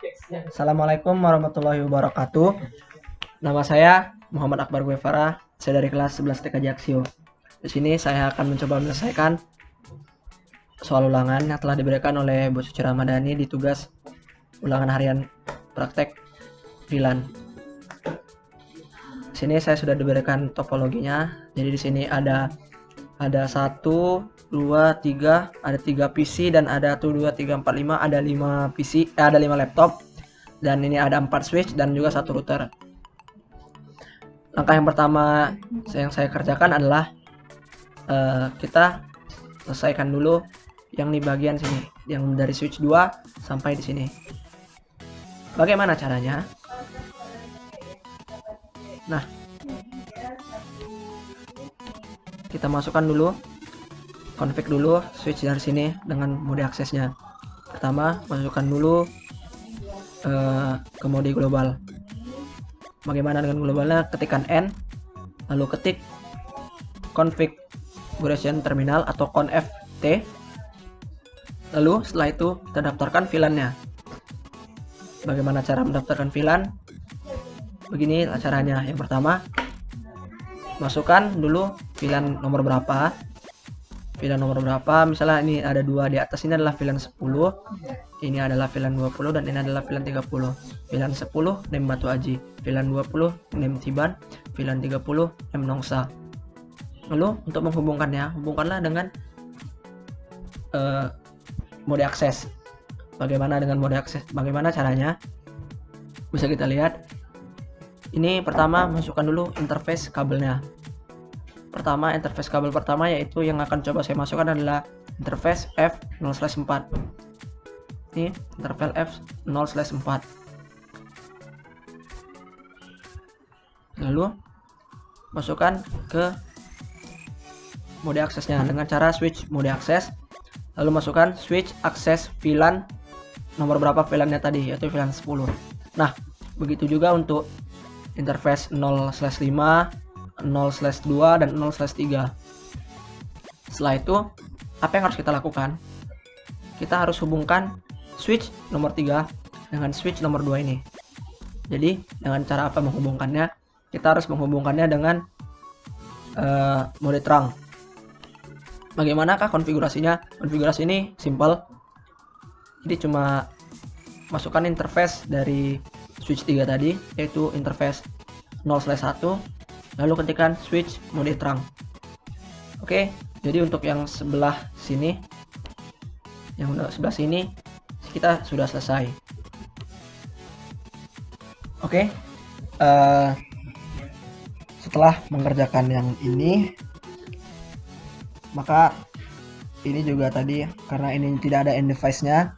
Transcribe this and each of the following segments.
Assalamualaikum warahmatullahi wabarakatuh. Nama saya Muhammad Akbar Guevara. Saya dari kelas 11 TK Jaksio. Di sini saya akan mencoba menyelesaikan soal ulangan yang telah diberikan oleh Bu Suci Ramadhani di tugas ulangan harian praktek Rilan. Di sini saya sudah diberikan topologinya. Jadi di sini ada 1, 2, 3, ada 3 PC dan ada 1, 2, 3, 4, 5, ada 5 PC, ada 5 laptop, dan ini ada 4 switch dan juga 1 router. Langkah yang pertama yang saya kerjakan adalah kita selesaikan dulu yang di bagian sini, yang dari switch 2 sampai di sini. Bagaimana caranya? Nah, kita masukkan dulu, config dulu switch dari sini dengan mode aksesnya. Pertama, masukkan dulu ke mode global. Bagaimana dengan globalnya? Ketikkan N, lalu ketik configuration terminal atau conf t, lalu setelah itu kita daftarkan VLAN-nya. Bagaimana cara mendaftarkan VLAN? Begini caranya. Yang pertama, masukkan dulu VLAN nomor berapa. VLAN nomor berapa? Misalnya ini ada 2 di atas, ini adalah VLAN 10, ini adalah VLAN 20, dan ini adalah VLAN 30. VLAN 10 name Batu Aji, VLAN 20 name Tiban, VLAN 30 name Nongsa. Lalu untuk menghubungkannya, hubungkanlah dengan mode akses. Bagaimana dengan mode akses? Bagaimana caranya? Bisa kita lihat. Ini pertama, masukkan dulu interface kabelnya. Pertama, interface kabel pertama yaitu yang akan coba saya masukkan adalah interface F0/4. Ini interface F0/4. Lalu masukkan ke mode aksesnya dengan cara switch mode akses. Lalu masukkan switch akses VLAN nomor berapa VLAN-nya tadi, yaitu VLAN 10. Nah, begitu juga untuk interface 0/5, 0/2, dan 0/3. Setelah itu, apa yang harus kita lakukan? Kita harus hubungkan switch nomor 3 dengan switch nomor 2 ini. Jadi, dengan cara apa menghubungkannya? Kita harus menghubungkannya dengan mode terang. Bagaimanakah konfigurasinya? Konfigurasi ini simple. Jadi cuma masukkan interface dari switch 3 tadi, yaitu interface 0/1, lalu ketikkan switch mode terang. Oke, jadi untuk yang sebelah sini, kita sudah selesai. Oke, setelah mengerjakan yang ini, maka ini juga tadi karena ini tidak ada end device-nya,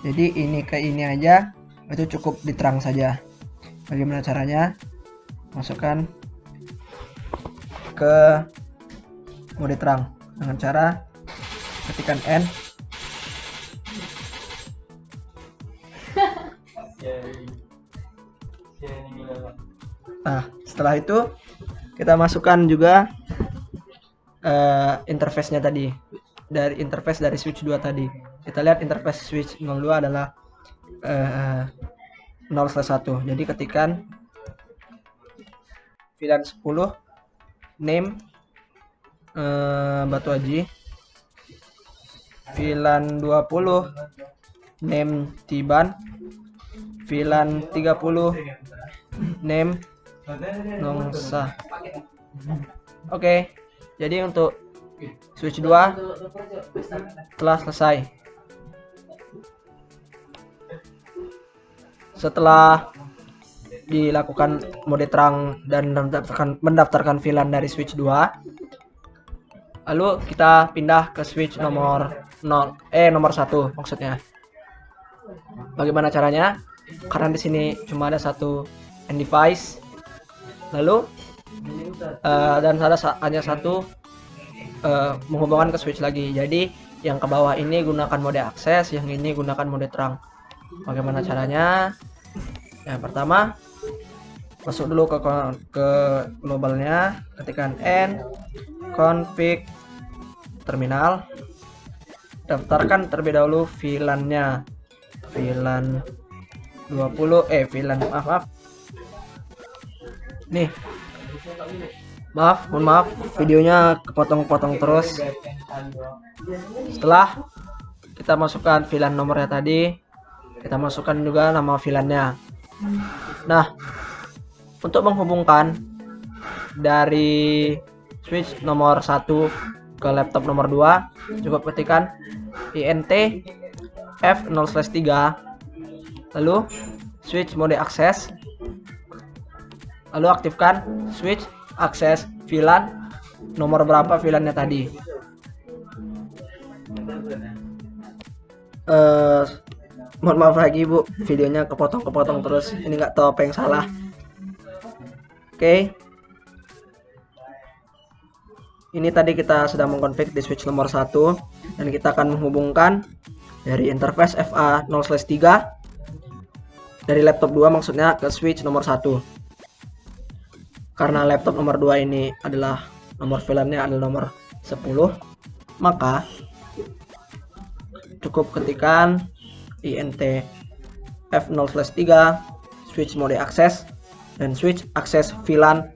jadi ini ke ini aja, itu cukup diterang saja. Bagaimana caranya? Masukkan ke mode terang dengan cara ketikkan N. Nah, setelah itu kita masukkan juga interface-nya tadi, dari interface dari switch 2 tadi. Kita lihat interface switch 02 adalah 0/1. Jadi ketikkan VLAN 10 name Batu Aji, VLAN 20 name Tiban, VLAN 30 name Nongsa. Oke, jadi untuk switch 2 telah selesai. Setelah dilakukan mode terang dan mendaftarkan VLAN dari switch 2, lalu kita pindah ke switch nomor 1 maksudnya. Bagaimana caranya? Karena di sini cuma ada satu end device, lalu dan hanya satu menghubungkan ke switch lagi. Jadi yang ke bawah ini gunakan mode akses, yang ini gunakan mode terang. Bagaimana caranya? Yang pertama, masuk dulu ke globalnya, ketikkan N, config terminal, daftarkan terlebih dahulu VLAN-nya, VLAN 20 VLAN, maaf. Nih. Mohon maaf videonya kepotong-potong terus. Setelah kita masukkan VLAN nomornya tadi, kita masukkan juga nama VLAN-nya. Nah, untuk menghubungkan dari switch nomor 1 ke laptop nomor 2, cukup ketikkan int f0/3, lalu switch mode akses, lalu aktifkan switch akses VLAN nomor berapa VLAN-nya tadi. Mohon maaf lagi Bu, videonya kepotong-kepotong terus, ini nggak tahu apa yang salah. Oke. Ini tadi kita sudah mengkonfig di switch nomor 1, dan kita akan menghubungkan dari interface FA0/3 dari laptop 2 maksudnya ke switch nomor 1. Karena laptop nomor 2 ini adalah nomor VLAN-nya adalah nomor 10, maka cukup ketikkan int f0/3 switch mode akses dan switch akses VLAN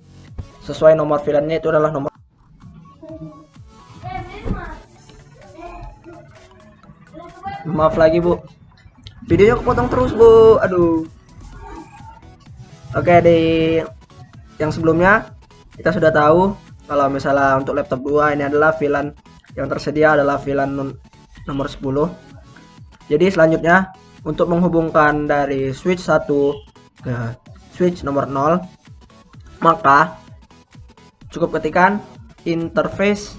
sesuai nomor VLAN-nya itu adalah nomor. Maaf lagi Bu, videonya kepotong terus Bu, aduh. Oke, di yang sebelumnya kita sudah tahu kalau misalnya untuk laptop 2 ini adalah VLAN yang tersedia adalah VLAN nomor 10. Jadi selanjutnya untuk menghubungkan dari switch 1 ke switch nomor 0, maka cukup ketikkan interface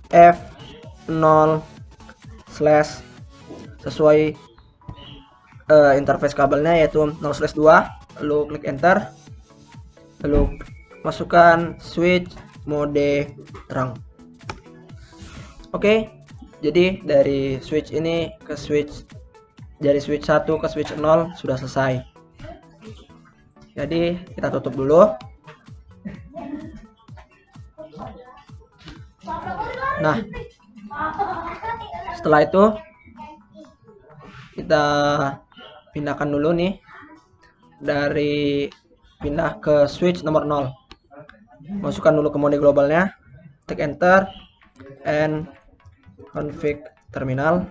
f0/ sesuai interface kabelnya yaitu 0/2, lalu klik enter, lalu masukkan switch mode terang. Oke, jadi dari switch ini ke switch, dari switch 1 ke switch 0 sudah selesai. Jadi kita tutup dulu. Nah, setelah itu kita pindahkan dulu nih, dari pindah ke switch nomor 0, masukkan dulu ke mode globalnya, klik enter and config terminal.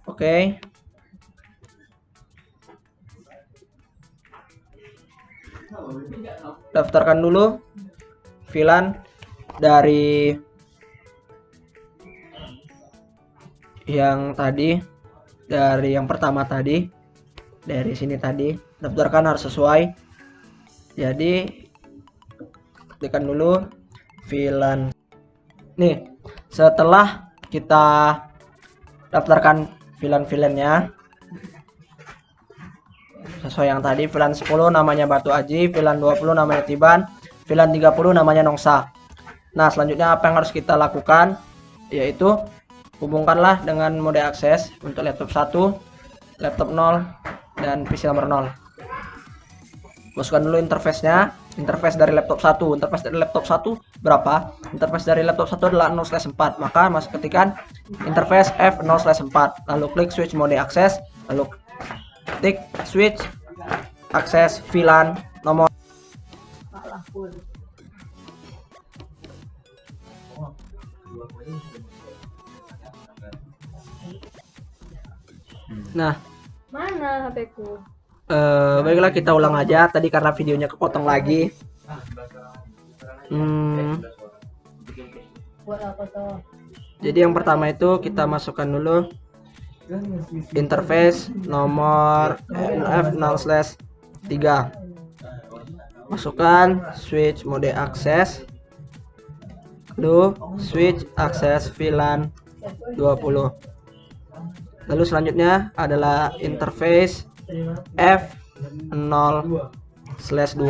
Oke. Daftarkan dulu VLAN dari yang tadi, dari yang pertama tadi, dari sini tadi daftarkan harus sesuai. Jadi ketikkan dulu VLAN. Nih, setelah kita daftarkan VLAN-nya sesuai yang tadi, VLAN 10 namanya Batu Aji, VLAN 20 namanya Tiban, VLAN 30 namanya Nongsa. Nah, selanjutnya apa yang harus kita lakukan, yaitu hubungkanlah dengan mode akses untuk laptop 1, laptop 0, dan PC nomor 0. Masukkan dulu interface-nya, interface dari laptop 1. Interface dari laptop 1 berapa? Interface dari laptop 1 adalah 0/4, maka masuk ketikan interface F0/4, lalu klik switch mode akses, lalu klik switch akses VLAN nomor. Nah, mana HP-ku? Baiklah kita ulang aja tadi karena videonya kepotong lagi. Jadi yang pertama itu kita masukkan dulu interface nomor F0/3, masukkan switch mode akses, lalu switch akses VLAN 20. Lalu selanjutnya adalah interface F0/2,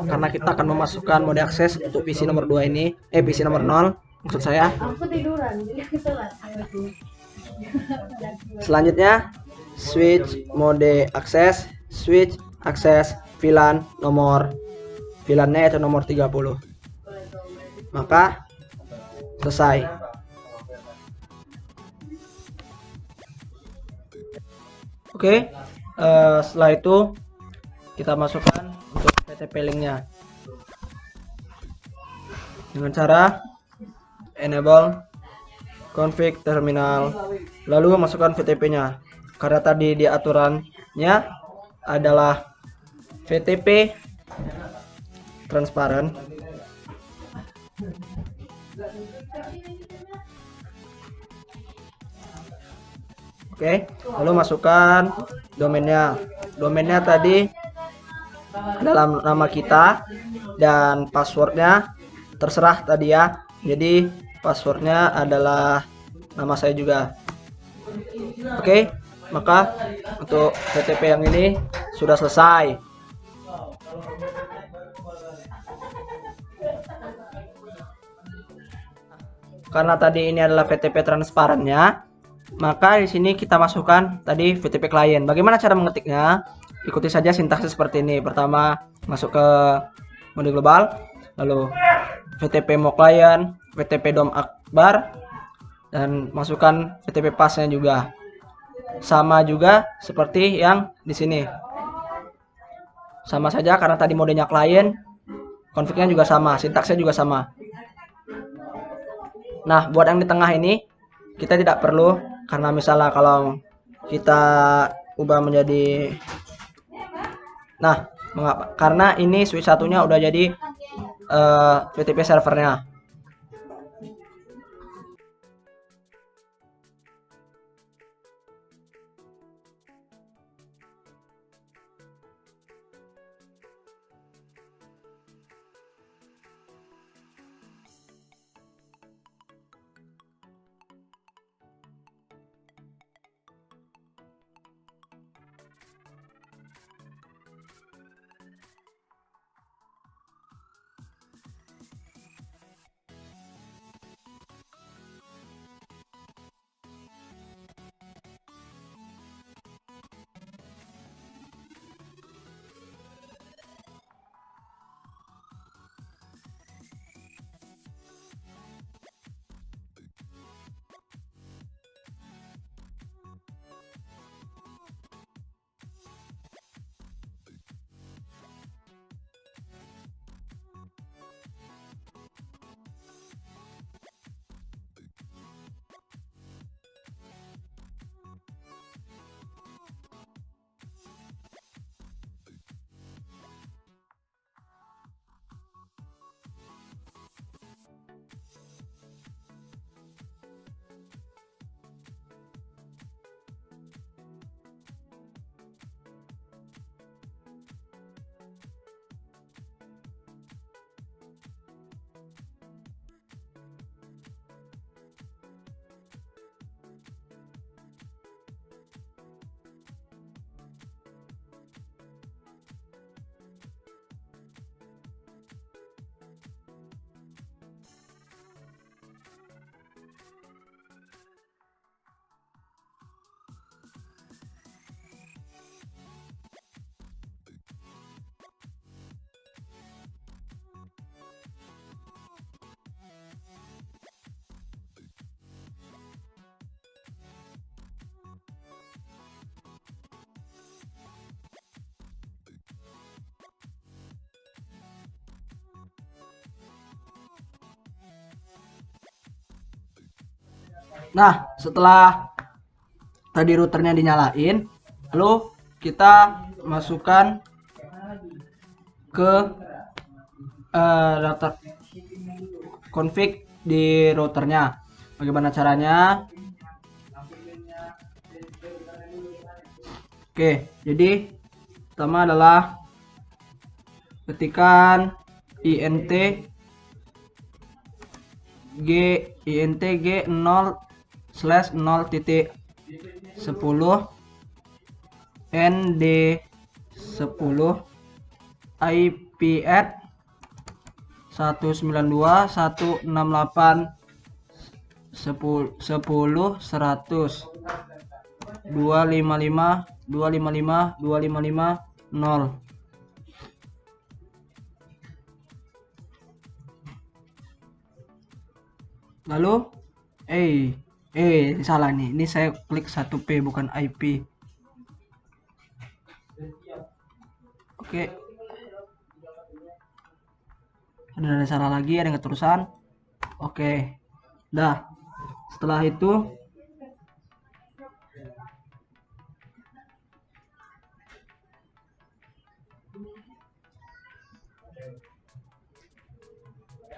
karena kita akan memasukkan mode akses untuk PC nomor 2 ini, PC nomor 0 maksud saya. Aku tiduran, jadi aku telat. Selanjutnya switch mode akses, switch akses VLAN nomor, VLAN-nya itu nomor 30. Maka selesai. Oke, setelah itu kita masukkan untuk FTP linknya dengan cara enable config terminal, lalu masukkan VTP-nya. Karena tadi di aturannya adalah VTP transparan. Oke, lalu masukkan domainnya. Domainnya tadi dalam nama kita dan passwordnya terserah tadi ya. Jadi passwordnya adalah nama saya juga. Oke, maka untuk VTP yang ini sudah selesai. Karena tadi ini adalah VTP transparannya, maka di sini kita masukkan tadi VTP klien. Bagaimana cara mengetiknya? Ikuti saja sintaksnya seperti ini. Pertama, masuk ke mode global, lalu VTP mo client, VTP dom akbar, dan masukkan VTP passnya juga. Sama juga seperti yang di sini. Sama saja karena tadi modenya klien, config-nya juga sama, sintaksnya juga sama. Nah, buat yang di tengah ini kita tidak perlu, karena misalnya kalau kita ubah menjadi, nah, mengapa? Karena ini switch satunya udah jadi VTP servernya. Nah, setelah tadi routernya dinyalain, lalu kita masukkan ke daftar config di routernya. Bagaimana caranya? Oke, jadi pertama adalah ketikkan int g 0/0.10 nd 10 IP at 192.168.10.100 255.255.255.0. Lalu salah nih, ini saya klik 1P bukan IP. Oke. Ada salah lagi, ada yang keterusan. Oke. Dah. Setelah itu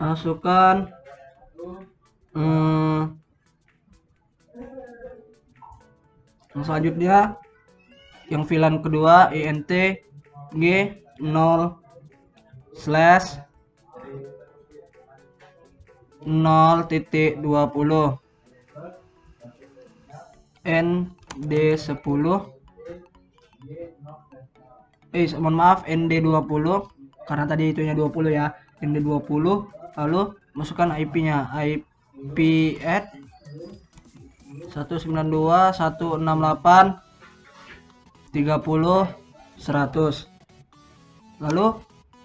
masukkan yang selanjutnya, yang VLAN kedua int g 0 slash 0.20 nd10 mohon maaf, nd20 karena tadi itunya 20 ya, nd20. Lalu masukkan IP-nya, IP at 192.168.30.100. Lalu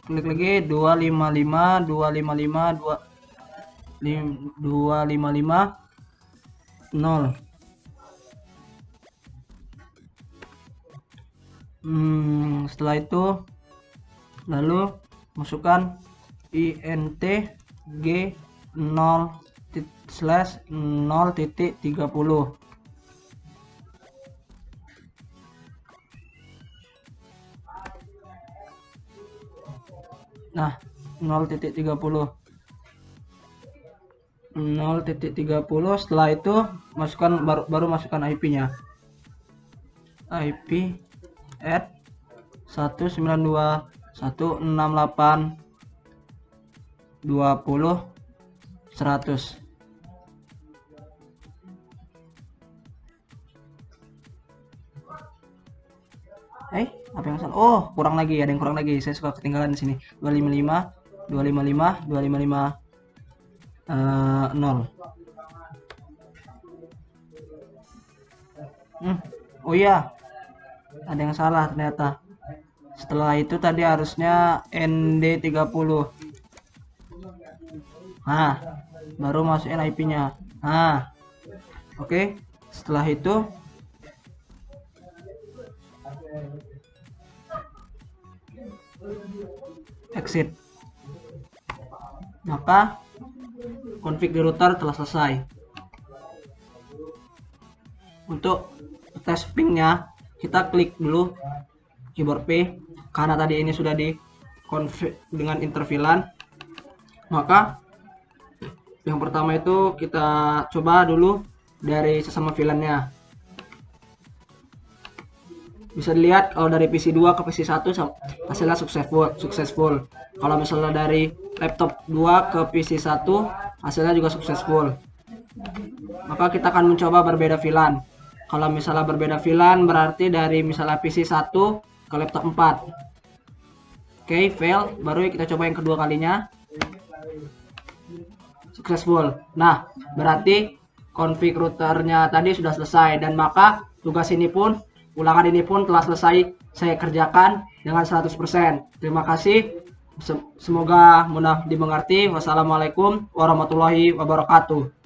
klik lagi 255.255.255.0. Setelah itu lalu masukkan int g 0 slash 0.30. Nah, 0.30. Setelah itu masukkan baru masukkan IP-nya. IP at 192.168.20.100. Apa yang salah? Oh, kurang lagi, ada yang kurang lagi. Saya suka ketinggalan di sini. 255 0. Oh iya, ada yang salah ternyata. Setelah itu tadi harusnya nd30. Nah, baru masukin IP-nya. Nah, oke. Setelah itu exit. Maka config di router telah selesai. Untuk tes pingnya kita klik dulu keyboard P, karena tadi ini sudah di config dengan interVLAN. Maka yang pertama itu kita coba dulu dari sesama VLAN-nya. Bisa dilihat kalau dari PC 2 ke PC 1 hasilnya successful. Kalau misalnya dari laptop 2 ke PC 1 hasilnya juga successful. Maka kita akan mencoba berbeda VLAN. Kalau misalnya berbeda VLAN berarti dari misalnya PC 1 ke laptop 4. Oke, fail. Baru kita coba yang kedua kalinya. Successful. Nah, berarti config routernya tadi sudah selesai, dan maka tugas ini pun, ulangan ini pun telah selesai saya kerjakan dengan 100%. Terima kasih. Semoga mudah dimengerti. Wassalamualaikum warahmatullahi wabarakatuh.